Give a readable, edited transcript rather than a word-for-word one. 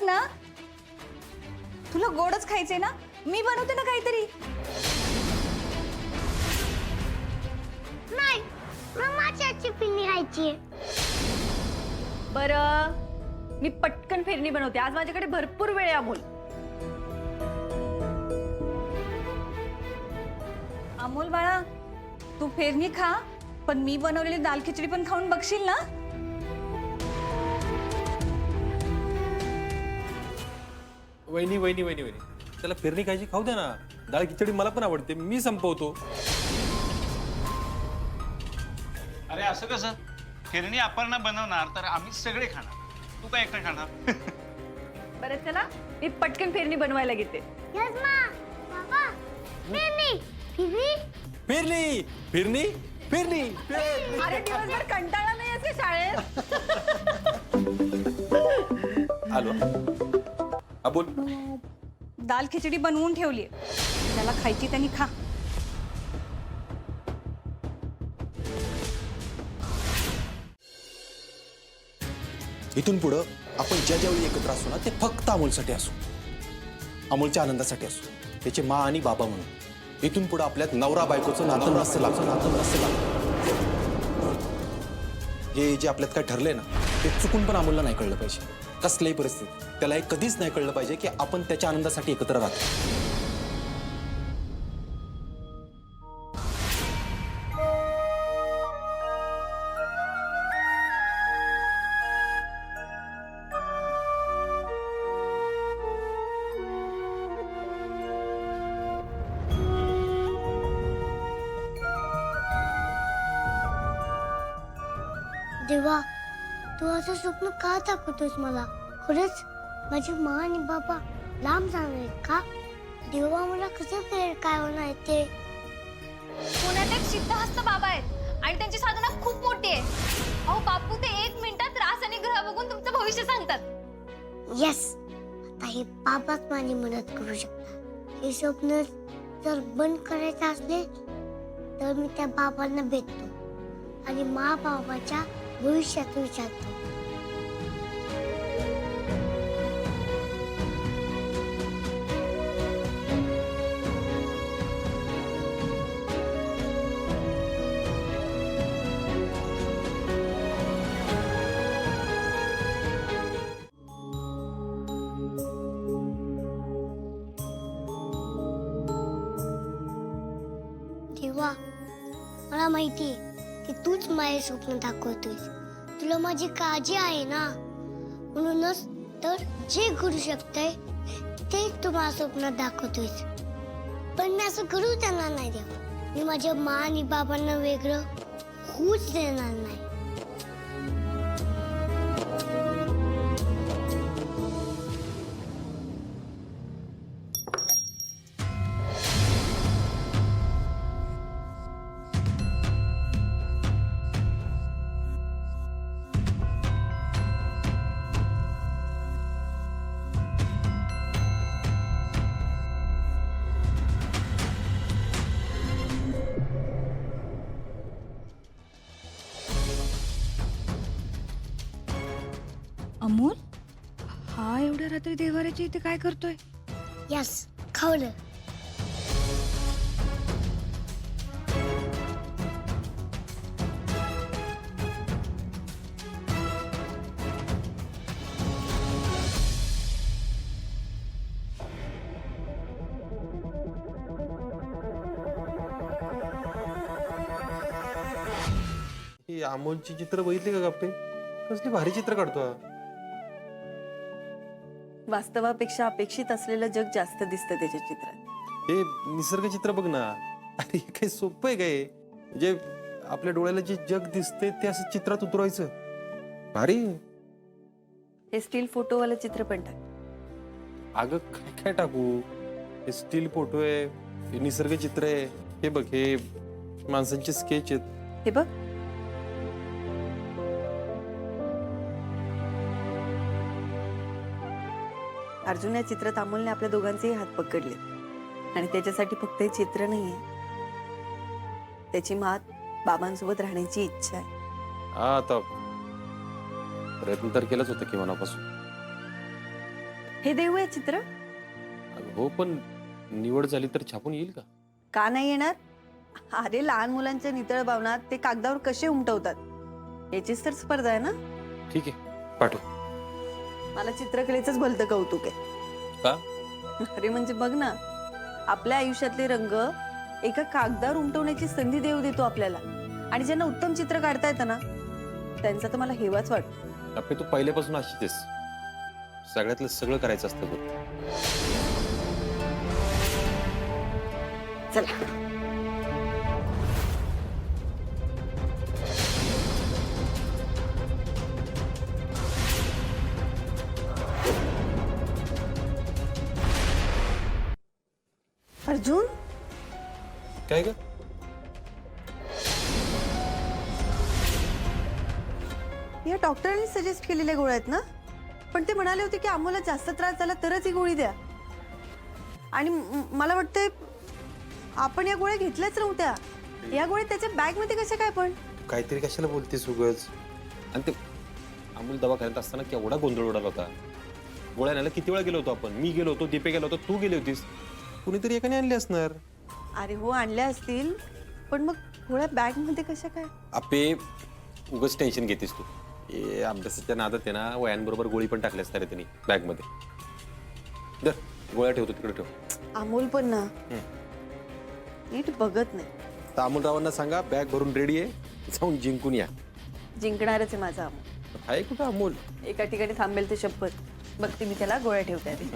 ना, तुला गोडच खायचंय ना, मी बनवते ना काहीतरी. नाही, मला माझ्या हातची पिन्नी खायची. बरं, मी पटकन फेरणी बनवते. आज माझ्याकडे भरपूर वेळ आहे अमोल. अमोल बाळा, तू फेरणी खा, पण मी बनवलेली दाल खिचडी पण खाऊन बघशील ना? वहिनी वहिनी वहिनी वहिनी त्याला फिरणी खायची खाऊ दे ना. डाळ खिचडी मला पण आवडते, मी संपवतो. अरे असं कसं? फिरणी अपर्णा बनवणार तर आम्ही सगळे खाणार, तू काय एकटा खाणार? बरं चला, मी पटकन फेरणी बनवायला घेते. यस मा, बाबा, पिन्नी, पिन्नी. फिरणी फिरणी फिरणी फिरणी. अरे दिवसभर कंटाळा नाही असं शाळेत. आलो. हा बोल. दाल खिचडी बनवून ठेवली, त्याला खायची त्यांनी खा. इथून पुढं आपण ज्या ज्यावेळी एकत्र असू ना, ते फक्त अमोलसाठी असू, अमोलच्या आनंदासाठी असू, त्याचे मा आणि बाबा म्हणून. इथून पुढं आपल्यात नवरा बायकोचं नातं नसतं लागतं. हे जे आपल्यात काय ठरलंय ना, ते चुकून पण अमोलला नाही कळलं पाहिजे. कसल्याही परिस्थितीत त्याला हे कधीच नाही कळलं पाहिजे की आपण त्याच्या आनंदासाठी एकत्र राहतो. देवा, तू असं स्वप्न का दाखवतोस मला? खरंच माझी मा आणि बाबा लांब जाणार आहेत का? देवा, मला कसं कळेल काय होणार ते? पुण्यात एक सिद्धहस्त बाबा आहेत आणि त्यांची साधना खूप मोठी आहे. अहो बापू, ते 1 मिनिटात रास आणि ग्रह बघून तुमचं भविष्य सांगतात. येस, आता हे बाबाच माझी मदत करू शकतात. हे स्वप्न जर बंद करायचं असले तर मी त्या बाबांना भेटतो आणि मा बाबाच्या भविष्यात विचारतो. देवा, मला माहितीये की तूच माझे स्वप्न दाखवतोयस. तुला माझी काळजी आहे ना, म्हणूनच तर जे घडू शकतंय ते तुम्हाला स्वप्नात दाखवतोयस. पण मी असं करू देणार नाही देवा. मी माझ्या मा आणि बाबांना वेगळं होऊच देणार नाही. अमोल, हा एवढ्या रात्री देवाऱ्याच्या इथे काय करतोय? यस, खावलं. ही अमोलची चित्र बघितली का गप्पे? कसली भारी चित्र काढतो हा. वास्तवापेक्षा अपेक्षित असलेलं जग जास्त दिसतं त्याच्या चित्रात. हे निसर्ग चित्र बघ ना. अरे हे काही सोपं आहे काय? म्हणजे आपल्या डोळ्याला जे जग दिसते ते असं चित्रात उतरवायचं. भारी. हे स्टील फोटोवालं चित्र पण टाक. अगं काय काय टाकू? हे स्टील फोटो आहे, हे निसर्ग चित्र आहे, हे बघ हे माणसांचे स्केच आहेत. हे बघ, अर्जुन या चित्रात अमोलने आपल्या दोघांचेही हात पकडले आणि त्याच्यासाठी फक्त हे चित्र नाहीये, त्याची मात बाबांसोबत राहण्याची इच्छा आहे. हा आता प्रयत्न तर केलाच होता की मनापासून. हे देऊया चित्र? अगं हो, पण निवड झाली तर छापून येईल का? का नाही येणार? अरे लहान मुलांच्या नितळ भावना ते कागदावर कसे उमटवतात याचीच तर स्पर्धा आहे ना. ठीक आहे, पाठव. मला चित्रकलेचंच भलतं कौतुक आहे. का? अरे म्हणजे बघ ना, आपल्या आयुष्यातले रंग एका कागदावर उमटवण्याची संधी देऊ देतो आपल्याला. आणि ज्यांना उत्तम चित्र काढता येतं ना, त्यांचा तर मला हेवाच वाटतो. आपले तू पहिल्यापासून अशीच आहेस. सगळ्यातलं सगळं करायचं असतं बघ. चला. अर्जुन, काय ग? या डॉक्टरांनी सजेस्ट केलेल्या गोळ्या आहेत ना? पण ते म्हणाले होते की आम्हाला जास्त त्रास झाला तरच ही गोळी द्या. आणि मला वाटतंय आपण या गोळ्या घेतल्याच नव्हत्या. या गोळ्या त्याच्या बॅग मध्ये कशा काय पण? काहीतरी कशाला बोलतेस उगाच? आणि ते अमूल दवाखान्यात असताना केवढा गोंधळ उडाला होता. गोळ्या आणायला किती वेळा गेलो होतो आपण? मी गेलो होतो, दीपे गेलो होतो, तू गेली होतीस. कुणीतरी एकाने आणली असणार. अरे हो, आणल्या असतील, पण मग गोळ्या बॅग मध्ये कशा काय? आपे उगाच टेन्शन घेतेस तू. ए अभ्यासाच्या नादात आहे ना, वयांबरोबर गोळी पण टाकली असणार त्यांनी बॅग मध्ये. दर गोळ्या ठेवतो तिकडे ठेव. अमोल पण ना नीट बघत नाही. तर अमोलरावांना सांगा बॅग भरून रेडी आहे, जाऊन जिंकून या. जिंकणारच आहे माझा अमोल. आहे कुठं अमोल? एका ठिकाणी थांबेल ते शपथ. बघते मी त्याला गोळ्या ठेवते आधी.